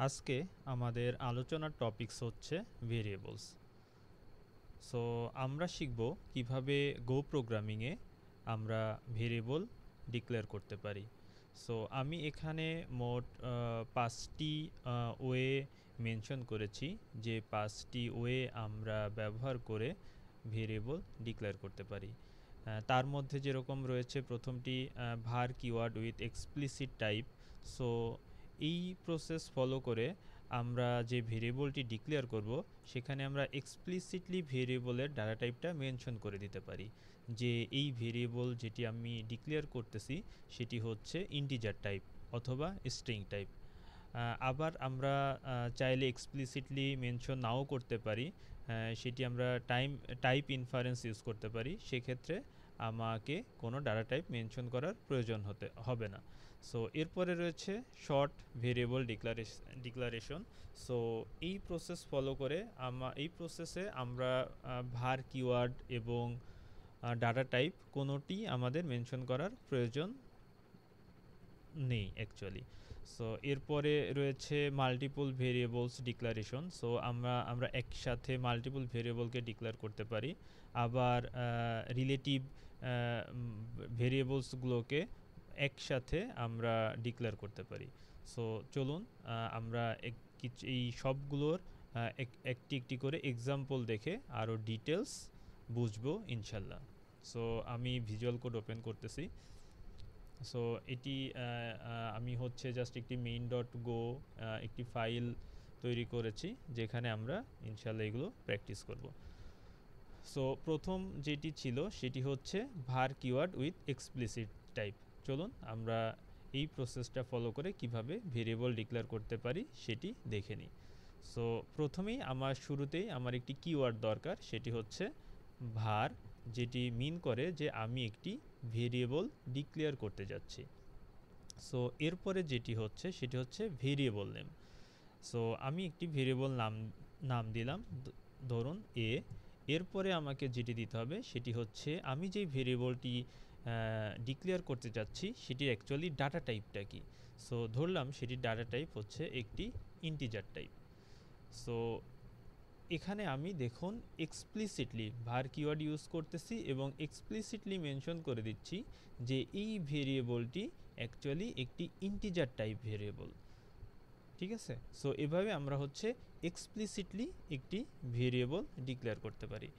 আজকে আমাদের আলোচনার টপিকস হচ্ছে ভেরিয়েবলস। সো আমরা শিখব কিভাবে গো প্রোগ্রামিংয়ে আমরা ভেরিয়েবল ডিক্লেয়ার করতে পারি। সো আমি এখানে মোট 5টি ওয়ে মেনশন করেছি, যে 5টি ওয়ে আমরা ব্যবহার করে ভেরিয়েবল ডিক্লেয়ার করতে পারি। তার মধ্যে যেরকম রয়েছে প্রথমটি var keyword with explicit type. So এই প্রসেস ফলো করে আমরা যে ভেরিয়েবলটি ডিক্লেয়ার করব সেখানে আমরা এক্সপ্লিসিটলি ভেরিয়েবলের ডাটা টাইপটা মেনশন করে দিতে পারি, যে এই ভেরিয়েবল যেটি আমি ডিক্লেয়ার করতেছি সেটি হচ্ছে ইন্টিজার টাইপ অথবা স্ট্রিং টাইপ। আবার আমরা চাইলে এক্সপ্লিসিটলি মেনশন নাও করতে পারি, সেটি আমরা টাইপ ইনফারেন্স ইউজ করতে পারি। সেক্ষেত্রে আমাকে কোনো ডাটা টাইপ মেনশন করার প্রয়োজন হবে না। সো এরপরে রয়েছে শর্ট ভেরিয়েবল ডিক্লারেশন। সো এই প্রসেস ফলো করে এই প্রসেসে আমরা var কিওয়ার্ড এবং ডাটা টাইপ কোনোটি আমাদের মেনশন করার প্রয়োজন নেই অ্যাকচুয়ালি। সো এরপরে রয়েছে মাল্টিপল ভেরিয়েবলস ডিক্লারেশন। সো আমরা একসাথে মাল্টিপল ভেরিয়েবলকে ডিক্লেয়ার করতে পারি। আবার রিলেটিভ ভেরিয়েবলসগুলোকে একসাথে আমরা ডিক্লেয়ার করতে পারি। সো চলুন আমরা এই সবগুলোর একটি একটি করে এক্সাম্পল দেখে আরও ডিটেলস বুঝবো ইনশাল্লাহ। সো আমি ভিজুয়াল কোড ওপেন করতেছি। সো এটি আমি হচ্ছে জাস্ট একটি মেইন ডট গো একটি ফাইল তৈরি করেছি, যেখানে আমরা ইনশাল্লাহ এগুলো প্র্যাকটিস করব। সো প্রথম যেটি ছিল সেটি হচ্ছে var keyword with explicit type. চলুন আমরা এই প্রসেসটা ফলো করে কিভাবে ভেরিয়েবল ডিক্লেয়ার করতে পারি সেটি দেখে নিই। সো প্রথমেই শুরুতেই আমার একটি কিওয়ার্ড দরকার, সেটি হচ্ছে var, যেটি মিন করে যে আমি একটি ভেরিয়েবল ডিক্লেয়ার করতে যাচ্ছি। সো এরপরে যেটি হচ্ছে সেটি হচ্ছে ভেরিয়েবল নেম। সো আমি একটি ভেরিয়েবল নাম দিলাম, ধরুন এ। এরপরে আমাকে যেটি দিতে হবে সেটি হচ্ছে আমি যেই ভেরিয়েবলটি ডিক্লেয়ার করতে যাচ্ছি সেটির অ্যাকচুয়ালি ডাটা টাইপটা কি। সো ধরলাম সেটির ডাটা টাইপ হচ্ছে একটি ইন্টিজার টাইপ। সো এখানে আমি দেখুন এক্সপ্লিসিটলি var কিওয়ার্ড ইউজ করতেছি এবং এক্সপ্লিসিটলি মেনশন করে দিচ্ছি যে এই ভেরিয়েবলটি অ্যাকচুয়ালি একটি ইন্টিজার টাইপ ভেরিয়েবল। ঠিক আছে। সো এভাবে আমরা হচ্ছে এক্সপ্লিসিটলি একটি ভেরিয়েবল ডিক্লেয়ার করতে পারি।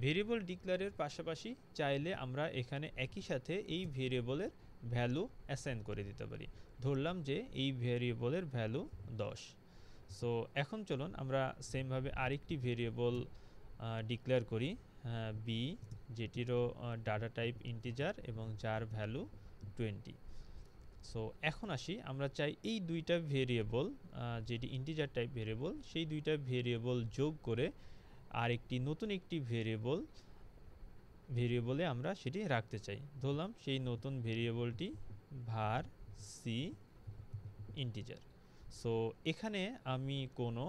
ভেরিয়েবল ডিক্লেয়ারের পাশাপাশি চাইলে আমরা এখানে একই সাথে এই ভেরিয়েবলের ভ্যালু অ্যাসাইন করে দিতে পারি। ধরলাম যে এই ভেরিয়েবলের ভ্যালু 10। সো এখন চলুন আমরা সেমভাবে আরেকটি ভেরিয়েবল ডিক্লেয়ার করি, বি, যেটিরও ডাটা টাইপ ইন্টিজার এবং যার ভ্যালু 20। সো এখন আসি, আমরা চাই এই দুইটা ভেরিয়েবল, যেটি ইন্টিজার টাইপ ভেরিয়েবল, সেই দুইটা ভেরিয়েবল যোগ করে আরেকটি নতুন একটি ভেরিয়েবলে আমরা সেটি রাখতে চাই। ধরলাম সেই নতুন ভেরিয়েবলটি var সি ইন্টিজার। সো এখানে আমি কোনো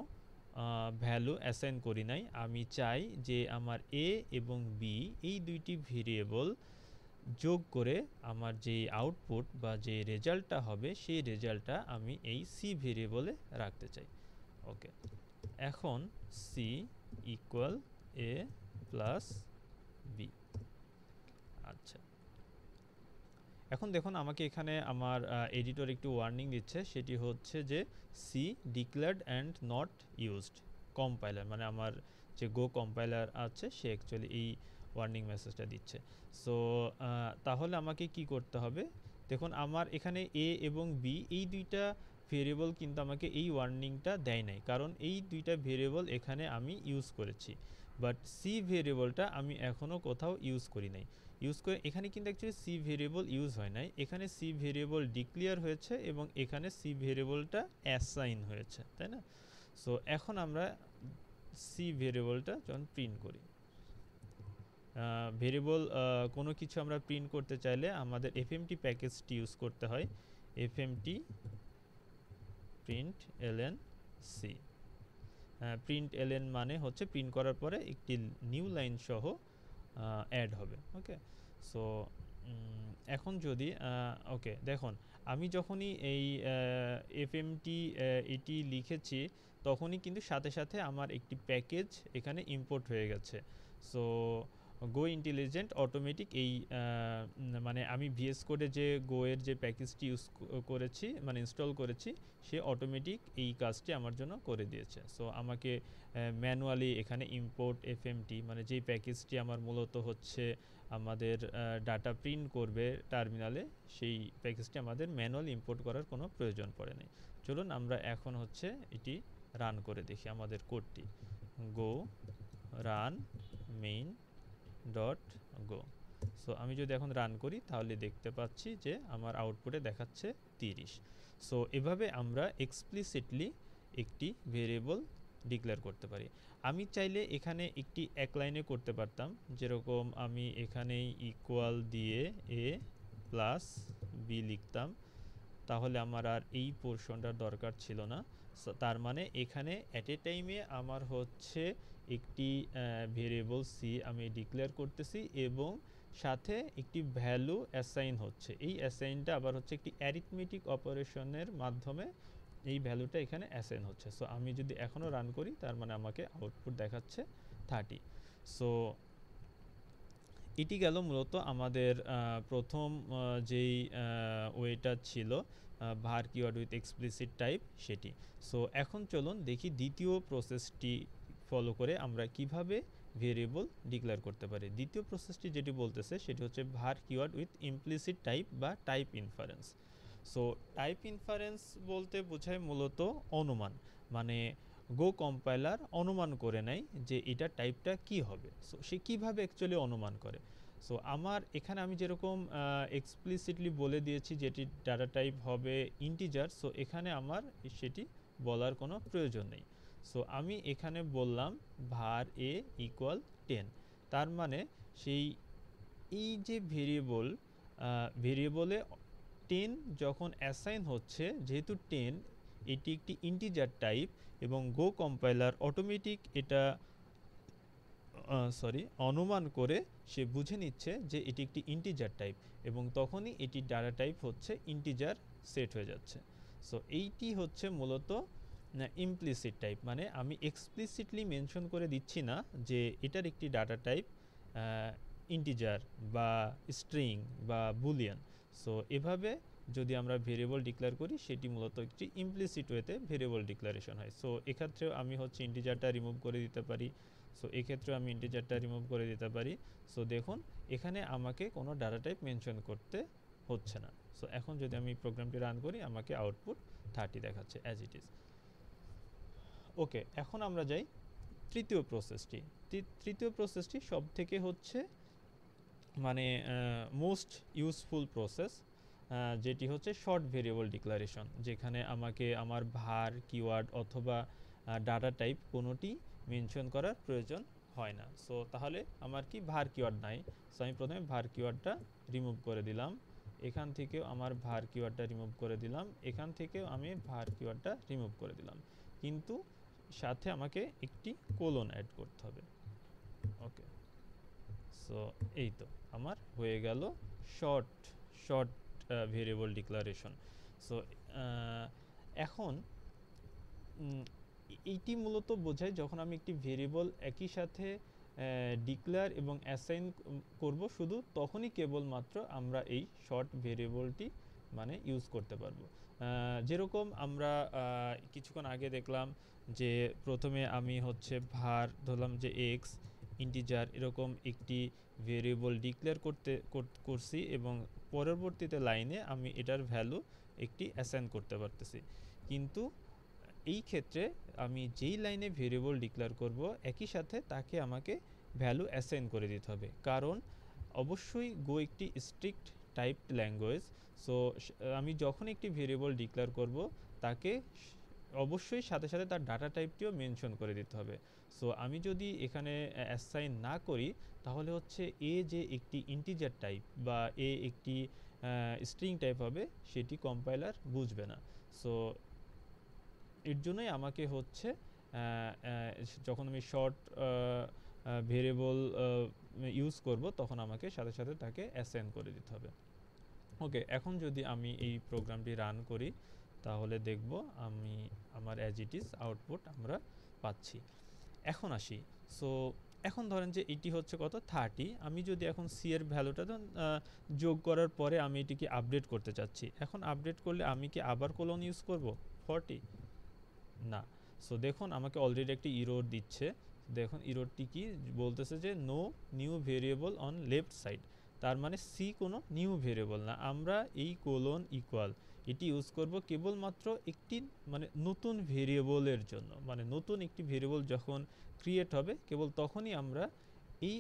ভ্যালু অ্যাসাইন করি নাই। আমি চাই যে আমার এ এবং বি এই দুইটি ভেরিয়েবল যোগ করে আমার যে আউটপুট বা যে রেজাল্টটা হবে সেই রেজাল্টটা আমি এই সি ভেরিয়েবলে রাখতে চাই। ওকে, এখন সি ইকুয়াল এ প্লাস বি। আচ্ছা, এখন দেখুন আমাকে এখানে আমার এডিটর একটু ওয়ার্নিং দিচ্ছে, সেটি হচ্ছে যে C declared and not used compiler, মানে আমার যে গো কম্পাইলার আছে সে অ্যাকচুয়ালি এই ওয়ার্নিং মেসেজটা দিচ্ছে। সো তাহলে আমাকে কি করতে হবে, দেখুন আমার এখানে এ এবং বি এই দুইটা ভেরিয়েবল কিন্তু আমাকে এই ওয়ার্নিংটা দেয় নাই, কারণ এই দুইটা ভেরিয়েবল এখানে আমি ইউজ করেছি। বাট সি ভেরিয়েবলটা আমি এখনও কোথাও ইউজ করি নাই। এখানে কিন্তু অ্যাকচুয়ালি সি ভেরিয়েবল ইউজ হয় নাই, এখানে সি ভেরিয়েবল ডিক্লেয়ার হয়েছে এবং এখানে সি ভেরিয়েবলটা অ্যাসাইন হয়েছে, তাই না? সো এখন আমরা সি ভেরিয়েবলটা যখন প্রিন্ট করি, ভেরিয়েবল কোনো কিছু আমরা প্রিন্ট করতে চাইলে আমাদের এফএমটি প্যাকেজটি ইউজ করতে হয়, FMT print LN C. Print LN মানে হচ্ছে প্রিন্ট করার পরে একটি নিউ লাইন সহ অ্যাড হবে। ওকে, সো এখন যদি ওকে দেখুন আমি যখনই এই এফএমটি এটি লিখেছি তখনই কিন্তু সাথে সাথে আমার একটি প্যাকেজ এখানে ইম্পোর্ট হয়ে গেছে। সো গো ইন্টেলিজেন্ট অটোমেটিক এই মানে আমি ভিএস কোডে যে গো এর যে প্যাকেজটি ইউজ করেছি মানে ইনস্টল করেছি সে অটোমেটিক এই কাজটি আমার জন্য করে দিয়েছে। সো আমাকে ম্যানুয়ালি এখানে ইম্পোর্ট এফএমটি মানে যেই প্যাকেজটি আমার মূলত হচ্ছে আমাদের ডাটা প্রিন্ট করবে টার্মিনালে, সেই প্যাকেজটি আমাদের ম্যানুয়ালি ইম্পোর্ট করার কোনো প্রয়োজন পড়ে নাই। চলুন আমরা এখন হচ্ছে এটি রান করে দেখি আমাদের কোডটি। Go run main dot go. So আমি যদি এখন রান করি তাহলে দেখতে পাচ্ছি যে আমার আউটপুটে দেখাচ্ছে 30। সো এভাবে আমরা এক্সপ্লিসিটলি একটি ভেরিয়েবল ডিক্লেয়ার করতে পারি। আমি চাইলে এখানে একটি এক লাইনে করতে পারতাম, যেরকম আমি এখানেই ইকুয়াল দিয়ে এ প্লাস বি লিখতাম, তাহলে আমার আর এই পোর্শনটার দরকার ছিল না। তার মানে এখানে অ্যাট এ টাইমে আমার হচ্ছে একটি ভেরিয়েবল সি আমি ডিক্লেয়ার করতেছি এবং সাথে একটি ভ্যালু অ্যাসাইন হচ্ছে। এই অ্যাসাইনটা আবার হচ্ছে একটি অ্যারিথমেটিক অপারেশনের মাধ্যমে এই ভ্যালুটা এখানে অ্যাসাইন হচ্ছে। সো আমি যদি এখনও রান করি তার মানে আমাকে আউটপুট দেখাচ্ছে 30। সো এটি গেল মূলত আমাদের প্রথম যেই ওয়েটা ছিল var keyword with explicit type সেটি। সো এখন চলুন দেখি দ্বিতীয় প্রসেসটি ফলো করে আমরা কিভাবে ভেরিয়েবল ডিক্লেয়ার করতে পারি। দ্বিতীয় প্রসেসটি যেটি বলতেছে সেটি হচ্ছে var keyword with implicit type বা type inference. So type inference বলতে বোঝায় মূলত অনুমান, মানে গো কম্পাইলার অনুমান করে নেয় যে এটা টাইপটা কি হবে। সো সে কীভাবে অ্যাকচুয়ালি অনুমান করে। সো আমার এখানে আমি যেরকম এক্সপ্লিসিটলি বলে দিয়েছি যেটি ডাটা টাইপ হবে ইন্টিজার, সো এখানে আমার সেটি বলার কোনো প্রয়োজন নেই। সো আমি এখানে বললাম var a ইকুয়াল 10। তার মানে সেই এই যে ভেরিয়েবলে 10 যখন অ্যাসাইন হচ্ছে, যেহেতু 10 এটি একটি ইন্টিজার টাইপ এবং গো কম্পাইলার অটোমেটিক এটা অনুমান করে সে বুঝে নিচ্ছে যে এটি একটি ইন্টিজার টাইপ এবং তখনই এটি ডাটা টাইপ হচ্ছে ইন্টিজার সেট হয়ে যাচ্ছে। সো এইটি হচ্ছে মূলত ইমপ্লিসিট টাইপ, মানে আমি এক্সপ্লিসিটলি মেনশন করে দিচ্ছি না যে এটার একটি ডাটা টাইপ ইন্টিজার বা স্ট্রিং বা বুলিয়ান। সো এভাবে যদি আমরা ভেরিয়েবল ডিক্লেয়ার করি সেটি মূলত একটি ইমপ্লিসিট ওয়েতে ভেরিয়েবল ডিক্লারেশন হয়। সো এক্ষেত্রেও আমি হচ্ছে ইন্টিজারটা রিমুভ করে দিতে পারি। সো এক্ষেত্রেও আমি ইন্টিজারটা রিমুভ করে দিতে পারি। সো দেখুন এখানে আমাকে কোনো ডাটা টাইপ মেনশন করতে হচ্ছে না। সো এখন যদি আমি প্রোগ্রামটি রান করি আমাকে আউটপুট 30 দেখাচ্ছে অ্যাজ ইট ইজ। ওকে, এখন আমরা যাই তৃতীয় প্রসেসটি। তৃতীয় প্রসেসটি সব থেকে হচ্ছে মানে মোস্ট ইউজফুল প্রসেস, যেটি হচ্ছে শর্ট ভেরিয়েবল ডিক্লারেশন, যেখানে আমাকে আমার var কিওয়ার্ড অথবা ডাটা টাইপ কোনোটি মেনশন করার প্রয়োজন হয় না। সো তাহলে আমার কি var কিওয়ার্ড নাই, সো আমি প্রথমে var কিওয়ার্ডটা রিমুভ করে দিলাম, এখান থেকেও আমার var কিওয়ার্ডটা রিমুভ করে দিলাম, এখান থেকেও আমি var কিওয়ার্ডটা রিমুভ করে দিলাম, কিন্তু সাথে আমাকে একটি কোলন অ্যাড করতে হবে। ওকে, সো এই তো আমার হয়ে গেল শর্ট ভেরিয়েবল ডিক্লারেশন। সো এখন এইটি মূলত বোঝায় যখন আমি একটি ভেরিয়েবল একই সাথে ডিক্লেয়ার এবং অ্যাসাইন করব, শুধু তখনই কেবলমাত্র আমরা এই শর্ট ভেরিয়েবলটি মানে ইউজ করতে পারবো। যেরকম আমরা কিছুক্ষণ আগে দেখলাম যে প্রথমে আমি হচ্ছে var ধরলাম যে x ইন্টিজার এরকম একটি ভেরিয়েবল ডিক্লেয়ার করছি এবং পরবর্তীতে লাইনে আমি এটার ভ্যালু একটি অ্যাসাইন করতে পারতেছি। কিন্তু এই ক্ষেত্রে আমি যেই লাইনে ভেরিয়েবল ডিক্লেয়ার করব একই সাথে তাকে আমাকে ভ্যালু অ্যাসাইন করে দিতে হবে, কারণ অবশ্যই গো একটি স্ট্রিক্ট টাইপড ল্যাঙ্গুয়েজ। সো আমি যখন একটি ভেরিয়েবল ডিক্লেয়ার করব তাকে অবশ্যই সাথে সাথে তার ডাটা টাইপটিও মেনশন করে দিতে হবে। সো আমি যদি এখানে অ্যাসাইন না করি তাহলে হচ্ছে এ যে একটি ইন্টিজার টাইপ বা এ একটি স্ট্রিং টাইপ হবে সেটি কম্পাইলার বুঝবে না। সো এর জন্যই আমাকে হচ্ছে যখন আমি শর্ট ভেরিয়েবল ইউজ করব তখন আমাকে সাথে সাথে তাকে অ্যাসাইন করে দিতে হবে। ওকে, এখন যদি আমি এই প্রোগ্রামটি রান করি তাহলে দেখব আমি আমার অ্যাজ ইট ইজ আউটপুট আমরা পাচ্ছি। এখন আসি, সো এখন ধরেন যে এটি হচ্ছে কত 30, আমি যদি এখন সি এর ভ্যালুটা যোগ করার পরে আমি এটিকে আপডেট করতে চাচ্ছি, এখন আপডেট করলে আমি কি আবার কোলন ইউজ করব 40? না। সো দেখুন আমাকে অলরেডি একটি ইরর দিচ্ছে। দেখুন ইররটি কি বলতেছে যে no new variable on left side, তার মানে সি কোনো নিউ ভেরিয়েবল না, আমরা এই কোলন ইকুয়াল এটি ইউজ করব কেবলমাত্র একটি মানে নতুন ভেরিয়েবলের জন্য, মানে নতুন একটি ভেরিয়েবল যখন ক্রিয়েট হবে কেবল তখনই আমরা এই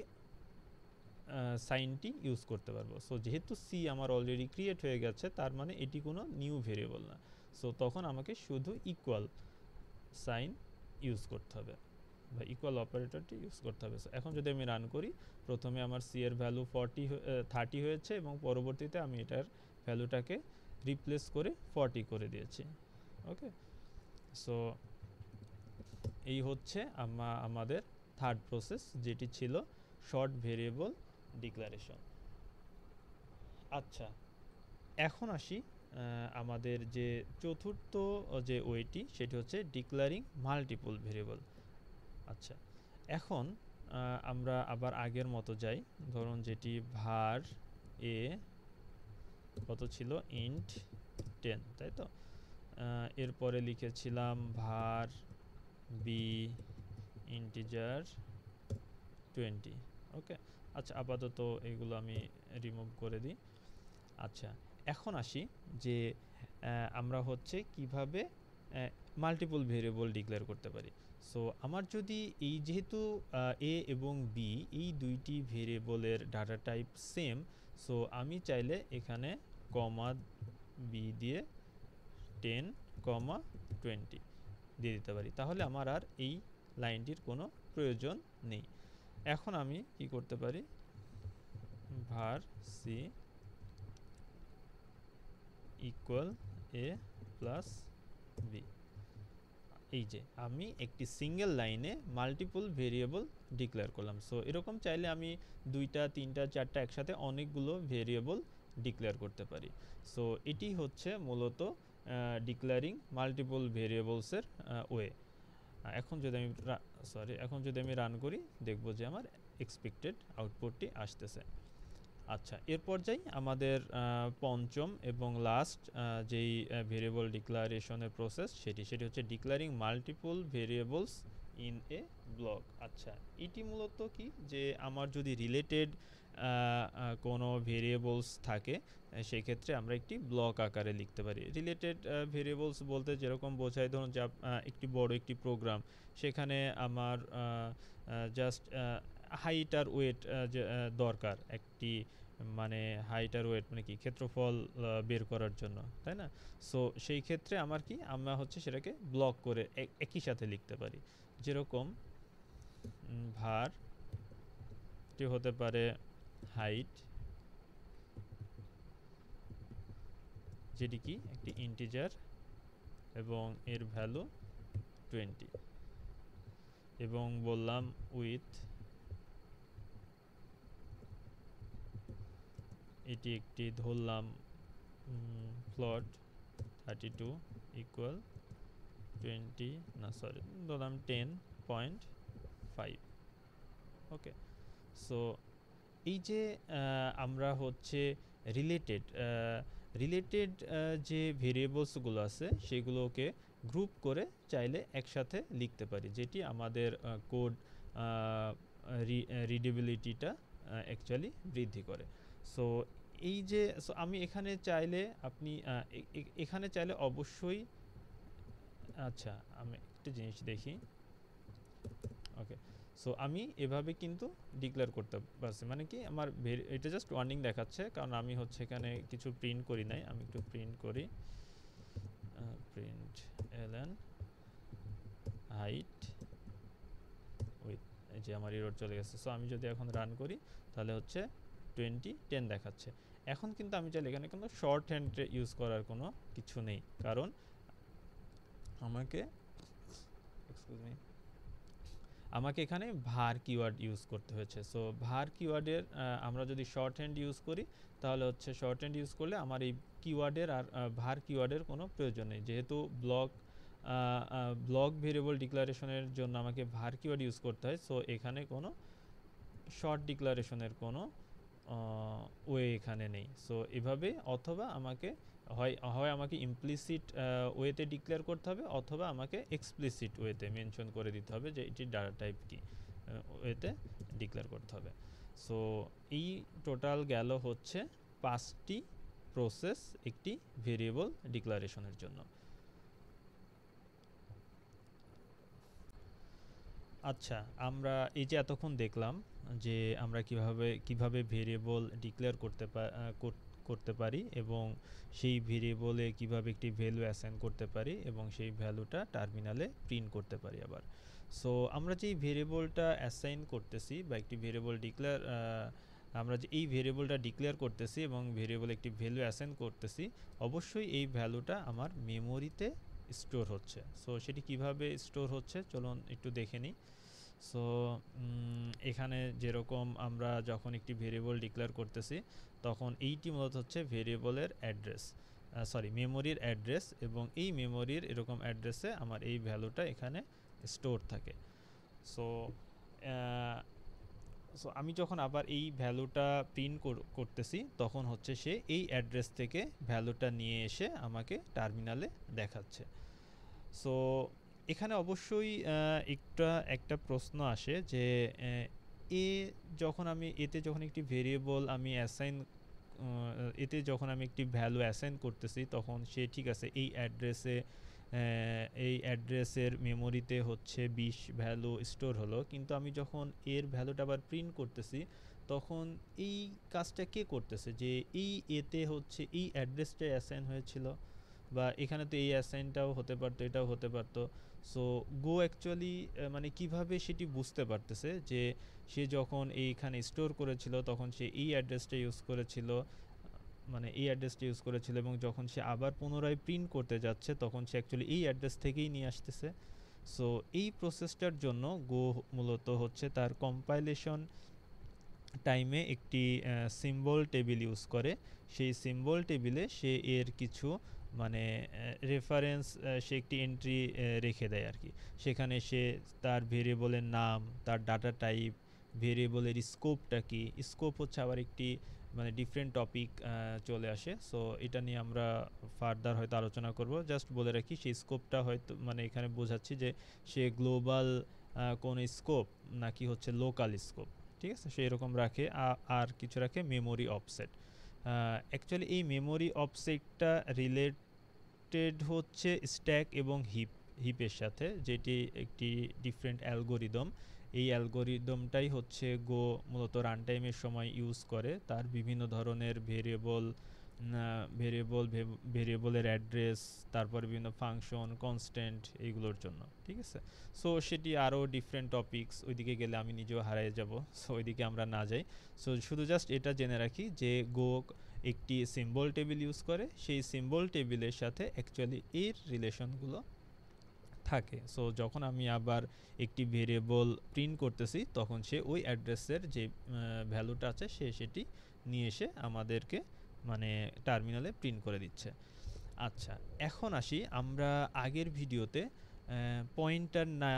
সাইনটি ইউজ করতে পারবো। সো যেহেতু সি আমার অলরেডি ক্রিয়েট হয়ে গেছে তার মানে এটি কোনো নিউ ভেরিয়েবল না, সো তখন আমাকে শুধু ইকুয়াল সাইন ইউজ করতে হবে বা ইকুয়াল অপারেটরটি ইউজ করতে হবে। এখন যদি আমি রান করি, প্রথমে আমার সি এর ভ্যালু 30 হয়েছে এবং পরবর্তীতে আমি এটার ভ্যালুটাকে রিপ্লেস করে 40 করে দিয়েছি। ওকে, সো এই হচ্ছে আমাদের থার্ড প্রসেস, যেটি ছিল শর্ট ভেরিয়েবল ডিক্লারেশন। আচ্ছা, এখন আসি আমাদের যে চতুর্থ যে ওয়েটি সেটি হচ্ছে ডিক্লারিং মাল্টিপল ভেরিয়েবল। আচ্ছা, এখন আমরা আবার আগের মতো যাই, ধরুন যেটি var a কত ছিল int 10, তাই তো? এরপরে লিখেছিলাম var b integer 20। ওকে, আচ্ছা আপাতত এগুলো আমি রিমুভ করে দিই। আচ্ছা, এখন আসি যে আমরা হচ্ছে কিভাবে মাল্টিপল ভেরিয়েবল ডিক্লেয়ার করতে পারি। সো আমার যদি এই যেহেতু এ এবং বি এই দুইটি ভেরিয়েবলের ডাটা টাইপ সেম, সো আমি চাইলে এখানে কমা বি দিয়ে 10, 20 দিয়ে দিতে পারি, তাহলে আমার আর এই লাইনটির কোনো প্রয়োজন নেই। এখন আমি কি করতে পারি, var c ইকুয়াল এ প্লাস বি, এই যে আমি একটি সিঙ্গেল লাইনে মাল্টিপল ভেরিয়েবল ডিক্লেয়ার করলাম। সো এরকম চাইলে আমি 2টা 3টা 4টা একসাথে অনেকগুলো ভেরিয়েবল ডিক্লেয়ার করতে পারি। সো এটি হচ্ছে মূলত ডিক্লেয়ারিং মাল্টিপল ভেরিয়েবলসের ওয়ে। এখন যদি আমি রান করি দেখব যে আমার এক্সপেক্টেড আউটপুটটি আসতেছে। আচ্ছা, এরপর যাই আমাদের পঞ্চম এবং লাস্ট যেই ভেরিয়েবল ডিক্লারেশনের প্রসেস সেটি হচ্ছে declaring multiple variables in a block. আচ্ছা, এটি মূলত কি যে আমার যদি রিলেটেড কোনো ভেরিয়েবলস থাকে সেই ক্ষেত্রে আমরা একটি ব্লক আকারে লিখতে পারি। রিলেটেড ভেরিয়েবলস বলতে যেরকম বোঝায়, ধরুন যে একটি বড় একটি প্রোগ্রাম, সেখানে আমার জাস্ট হাইট আর ওয়েট দরকার, একটি মানে হাইট আর ওয়েট মানে কি ক্ষেত্রফল বের করার জন্য, তাই না? সো সেই ক্ষেত্রে আমরা হচ্ছে সেটাকে ব্লক করে একই সাথে লিখতে পারি। যেরকম var টি হতে পারে হাইট, যেটি কি একটি ইন্টিজার এবং এর ভ্যালু 20, এবং বললাম উইথ এটি একটি ধরলাম ফ্লোট 32 ইকুয়াল 20 না সরি ধরলাম 10.5। ওকে, সো এই যে আমরা হচ্ছে রিলেটেড যে ভেরিয়েবলসগুলো আছে সেগুলোকে গ্রুপ করে চাইলে একসাথে লিখতে পারি, যেটি আমাদের কোড রিডেবিলিটিটা অ্যাকচুয়ালি বৃদ্ধি করে। সো এই যে আমি এখানে চাইলে এখানে চাইলে অবশ্যই, আচ্ছা আমি একটা জিনিস দেখি। ওকে, সো আমি এভাবে কিন্তু ডিক্লেয়ার করতে পারছি, মানে কি আমার এটা জাস্ট ওয়ার্নিং দেখাচ্ছে, কারণ আমি হচ্ছে এখানে কিছু প্রিন্ট করি নাই। আমি একটু প্রিন্ট করি, প্রিন্ট এলএন হাইট উইথ, এই যে আমার এরর চলে গেছে। সো আমি যদি এখন রান করি তাহলে হচ্ছে 10 দেখাচ্ছে। এখন কিন্তু আমি চাইলে এখানে কিন্তু শর্ট হ্যান্ড ইউজ করার কোনো কিছু নেই, কারণ আমাকে এখানে var কিওয়ার্ড ইউজ করতে হয়েছে। সো var কিওয়ার্ডের আমরা যদি শর্ট হ্যান্ড ইউজ করি তাহলে হচ্ছে শর্ট হ্যান্ড ইউজ করলে আমার এই কিওয়ার্ডের আর var কিওয়ার্ডের কোনো প্রয়োজন নেই, যেহেতু ব্লক ভেরিয়েবল ডিক্লারেশনের জন্য আমাকে var কিওয়ার্ড ইউজ করতে হয়। সো এখানে কোনো শর্ট ডিক্লারেশনের কোনো ওয়ে এখানে নেই। সো এভাবে অথবা আমাকে হয় আমাকে ইমপ্লিসিট ওয়েতে ডিক্লেয়ার করতে হবে, অথবা আমাকে এক্সপ্লিসিট ওয়েতে মেনশন করে দিতে হবে যে এটির ডাটা টাইপ কি, ওয়েতে ডিক্লেয়ার করতে হবে। সো এই টোটাল গেল হচ্ছে 5টি প্রসেস একটি ভেরিয়েবল ডিক্লারেশনের জন্য। আচ্ছা, আমরা এই যে এতক্ষণ দেখলাম যে আমরা কিভাবে ভেরিয়েবল ডিক্লেয়ার করতে পারি এবং সেই ভেরিয়েবলে কিভাবে একটি ভ্যালু অ্যাসাইন করতে পারি এবং সেই ভ্যালুটা টার্মিনালে প্রিন্ট করতে পারি আবার। সো আমরা যেই ভেরিয়েবলটা অ্যাসাইন করতেছি বা একটি ভেরিয়েবল আমরা যে এই ভেরিয়েবলটা ডিক্লেয়ার করতেছি এবং ভেরিয়েবলে একটি ভ্যালু অ্যাসাইন করতেছি, অবশ্যই এই ভ্যালুটা আমার মেমোরিতে স্টোর হচ্ছে। সো সেটি কিভাবে স্টোর হচ্ছে চলুন একটু দেখে নিই। সো এখানে যেরকম আমরা যখন একটি ভেরিয়েবল ডিক্লেয়ার করতেছি তখন এইটি মূলত হচ্ছে ভেরিয়েবলের অ্যাড্রেস, মেমোরির অ্যাড্রেস, এবং এই মেমোরির এরকম অ্যাড্রেসে আমার এই ভ্যালুটা এখানে স্টোর থাকে। সো সো আমি যখন আবার এই ভ্যালুটা প্রিন্ট করতেছি তখন হচ্ছে সে এই অ্যাড্রেস থেকে ভ্যালুটা নিয়ে এসে আমাকে টার্মিনালে দেখাচ্ছে। সো এখানে অবশ্যই একটা প্রশ্ন আসে যে এতে যখন একটি ভেরিয়েবল আমি এতে যখন আমি একটি ভ্যালু অ্যাসাইন করতেছি তখন সে ঠিক আছে এই অ্যাড্রেসের মেমোরিতে হচ্ছে 20 ভ্যালু স্টোর হলো, কিন্তু আমি যখন এর ভ্যালুটা আবার প্রিন্ট করতেছি তখন এই কাজটা কে করতেছে, যে এতে হচ্ছে এই অ্যাড্রেসটাই অ্যাসাইন হয়েছিল, বা এখানে তো এই অ্যাসাইনটাও হতে পারতো, এটাও হতে পারতো। সো গো অ্যাকচুয়ালি মানে কিভাবে সেটি বুঝতে পারতেছে যে সে যখন এইখানে স্টোর করেছিল তখন সে এই অ্যাড্রেসটা ইউজ করেছিল, এবং যখন সে আবার পুনরায় প্রিন্ট করতে যাচ্ছে তখন সে অ্যাকচুয়ালি এই অ্যাড্রেস থেকেই নিয়ে আসতেছে। সো এই প্রসেসটার জন্য গো মূলত হচ্ছে তার কম্পাইলেশন টাইমে একটি সিম্বল টেবিল ইউজ করে। সেই সিম্বল টেবিলে সে এর কিছু মানে রেফারেন্স, সে একটি এন্ট্রি রেখে দেয় আর কি। সেখানে সে তার ভেরিয়েবলের নাম, তার ডাটা টাইপ, ভেরিয়েবলের স্কোপটা কি, স্কোপ হচ্ছে আবার একটি মানে ডিফারেন্ট টপিক চলে আসে। সো এটা নিয়ে আমরা ফার্দার হয়তো আলোচনা করব। জাস্ট বলে রাখি সেই স্কোপটা হয়তো মানে এখানে বোঝাচ্ছি যে সে গ্লোবাল কোন স্কোপ নাকি হচ্ছে লোকাল স্কোপ, ঠিক আছে, সেই রকম রাখে। আর কিছু রাখে মেমোরি অফসেট। অ্যাকচুয়ালি এই মেমোরি অফসেটটা রিলেটেড হচ্ছে স্ট্যাক এবং হিপের সাথে, যেটি একটি ডিফারেন্ট অ্যালগোরিদম। এই অ্যালগোরিদমটাই হচ্ছে গো মূলত রান টাইমের সময় ইউজ করে তার বিভিন্ন ধরনের ভেরিয়েবলের অ্যাড্রেস, তারপর বিভিন্ন ফাংশন, কনস্ট্যান্ট, এইগুলোর জন্য, ঠিক আছে। সো সেটি আরও ডিফারেন্ট টপিকস, ওইদিকে গেলে আমি নিজেও হারিয়ে যাব, সো ওইদিকে আমরা না যাই। সো শুধু জাস্ট এটা জেনে রাখি যে গো একটি সিম্বল টেবিল ইউজ করে, সেই সিম্বল টেবিলের সাথে অ্যাকচুয়ালি এর রিলেশনগুলো থাকে। সো যখন আমি আবার একটি ভেরিয়েবল প্রিন্ট করতেছি তখন সে ওই অ্যাড্রেসের যে ভ্যালুটা আছে সেটি নিয়ে এসে আমাদেরকে মানে টার্মিনালে প্রিন্ট করে দিচ্ছে। আচ্ছা, এখন আসি আমরা আগের ভিডিওতে পয়েন্টার না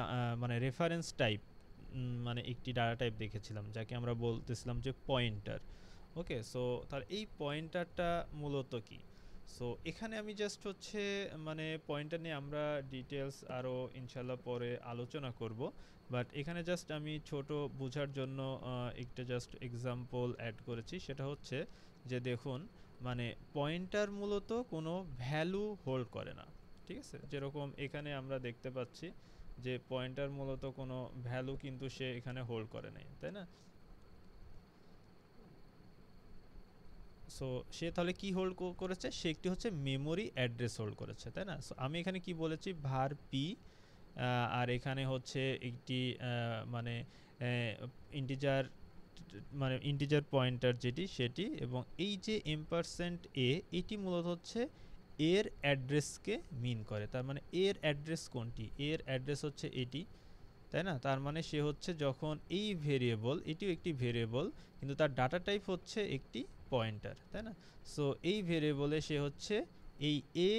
মানে রেফারেন্স টাইপ মানে একটি ডাটা টাইপ দেখেছিলাম যাকে আমরা বলতেছিলাম যে পয়েন্টার। ওকে, সো তার এই পয়েন্টারটা মূলত কি? সো এখানে আমি জাস্ট হচ্ছে মানে পয়েন্টার নিয়ে আমরা ডিটেলস আরও ইনশাল্লাহ পরে আলোচনা করব, বাট এখানে জাস্ট আমি ছোট বোঝার জন্য একটা জাস্ট এক্সাম্পল অ্যাড করেছি। সেটা হচ্ছে যে দেখুন, মানে পয়েন্টার মূলত কোনো ভ্যালু হোল্ড করে না, ঠিক আছে। যেরকম এখানে আমরা দেখতে পাচ্ছি যে পয়েন্টার মূলত কোনো ভ্যালু কিন্তু সে এখানে হোল্ড করে নাই, তাই না? সো সে তাহলে কি হোল্ড করেছে? সে একটি হচ্ছে মেমোরি অ্যাড্রেস হোল্ড করেছে, তাই না? সো আমি এখানে কি বলেছি, var p, আর এখানে হচ্ছে একটি মানে ইন্টিজার ইন্টিজার পয়েন্টার যেটি সেটি, এবং এই যে %a এটি মূলত হচ্ছে এর অ্যাড্রেসকে মিন করে। তার মানে এর অ্যাড্রেস কোনটি? এর অ্যাড্রেস হচ্ছে এটি, তাই না? তার মানে সে হচ্ছে যখন এই ভেরিয়েবল, এটিও একটি ভেরিয়েবল কিন্তু তার ডাটা টাইপ হচ্ছে একটি পয়েন্টার, তাই না? সো এই ভেরিয়েবলে সে হচ্ছে এই এ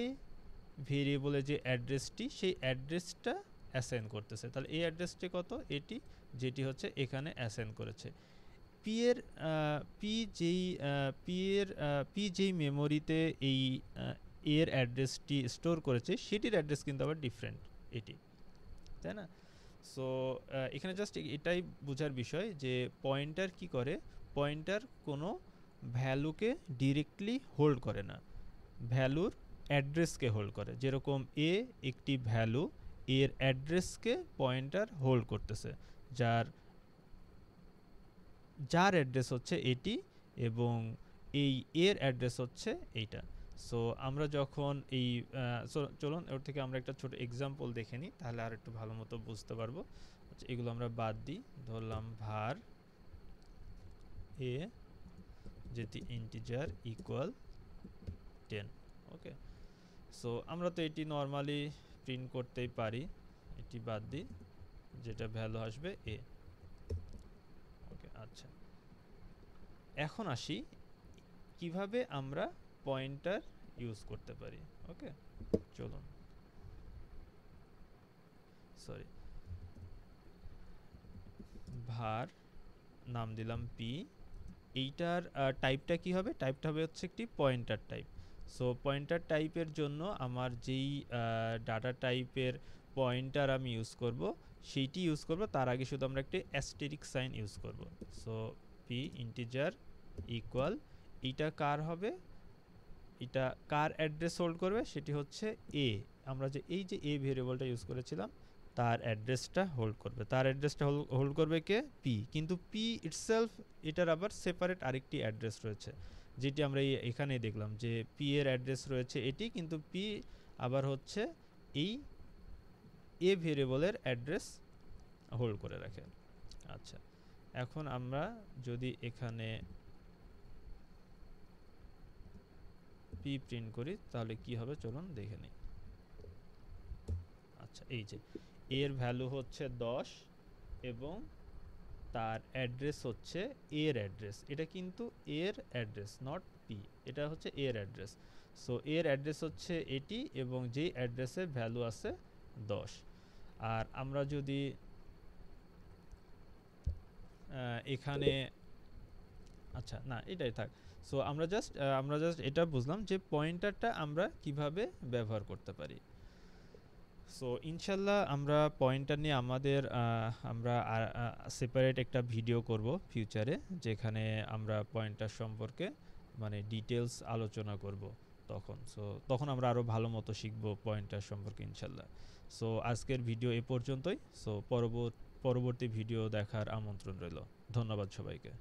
ভেরিয়েবলে যে অ্যাড্রেসটি, সেই অ্যাড্রেসটা অ্যাসাইন করতেছে। তাহলে এই অ্যাড্রেসটি কত? এটি, যেটি হচ্ছে এখানে অ্যাসাইন করেছে। পি এর পি যেই মেমোরিতে এই এর অ্যাড্রেসটি স্টোর করেছে সেটির অ্যাড্রেস কিন্তু আবার ডিফারেন্ট, এটি, তাই না? সো এখানে জাস্ট এটাই বোঝার বিষয় যে পয়েন্টার কি করে, পয়েন্টার কোনো ভ্যালুকে ডিরেক্টলি হোল্ড করে না, ভ্যালুর অ্যাড্রেসকে হোল্ড করে। যেরকম এ একটি ভ্যালু, এর অ্যাড্রেসকে পয়েন্টার হোল্ড করতেছে, যার যার অ্যাড্রেস হচ্ছে এটি এবং এই এর অ্যাড্রেস হচ্ছে এইটা। সো আমরা যখন এই চলুন ওর থেকে আমরা একটা ছোট এক্সাম্পল দেখে নিই, তাহলে আর একটু ভালো মতো বুঝতে পারবো। আচ্ছা, এগুলো আমরা বাদ দিই। ধরলাম var এ যেটি ইন্টিজার ইকুয়াল 10। ওকে, সো আমরা তো এটি নর্মালি প্রিন্ট করতেই পারি, এটি বাদ দিই, যেটা ভ্যালু আসবে এ। ওকে, আচ্ছা, এখন আসি কিভাবে আমরা পয়েন্টার ইউজ করতে পারি। ওকে, চলুন, সরি, var নাম দিলাম পি, এইটার টাইপটা কি হবে? টাইপটা হবে হচ্ছে একটি পয়েন্টার টাইপ। সো পয়েন্টার টাইপের জন্য আমার যেই ডাটা টাইপের পয়েন্টার আমি ইউজ করব সেইটি ইউজ করব, তার আগে শুধু আমরা একটি অ্যাস্টেরিক সাইন ইউজ করব। সো পি ইন্টিজার ইকুয়াল, এইটা কার হবে, এটা কার অ্যাড্রেস হোল্ড করবে, সেটি হচ্ছে এ। আমরা যে এই যে এ ভেরিয়েবলটা ইউজ করেছিলাম তার অ্যাড্রেসটা হোল্ড করবে। তার অ্যাড্রেসটা হোল্ড করবে কে? পি। কিন্তু পি ইটসেলফ, এটার আবার সেপারেট আরেকটি অ্যাড্রেস রয়েছে, যেটি আমরা এখানে দেখলাম যে পি এর অ্যাড্রেস রয়েছে এটি, কিন্তু পি আবার হচ্ছে এই এ ভেরিয়েবলের অ্যাড্রেস হোল্ড করে রাখে। আচ্ছা, এখন আমরা যদি এখানে পি প্রিন্ট করি তাহলে কি হবে চলুন দেখে নিই। আচ্ছা, এই যে এর ভ্যালু হচ্ছে 10 এবং তার অ্যাড্রেস হচ্ছে এর অ্যাড্রেস, এটা কিন্তু এর অ্যাড্রেস, নট পি, এটা হচ্ছে এর অ্যাড্রেস। সো এর অ্যাড্রেস হচ্ছে এটি এবং যেই অ্যাড্রেসে ভ্যালু আছে 10। আর আমরা যদি এখানে, আচ্ছা না এটাই থাক। সো আমরা জাস্ট এটা বুঝলাম যে পয়েন্টারটা আমরা কিভাবে ব্যবহার করতে পারি। সো ইনশাল্লাহ আমরা পয়েন্টার নিয়ে আমরা সেপারেট একটা ভিডিও করব ফিউচারে, যেখানে আমরা পয়েন্টার সম্পর্কে মানে ডিটেলস আলোচনা করব তখন আমরা আরও ভালো মতো শিখব পয়েন্টার সম্পর্কে ইনশাল্লাহ। সো আজকের ভিডিও এ পর্যন্তই। সো পরবর্তী ভিডিও দেখার আমন্ত্রণ রইল। ধন্যবাদ সবাইকে।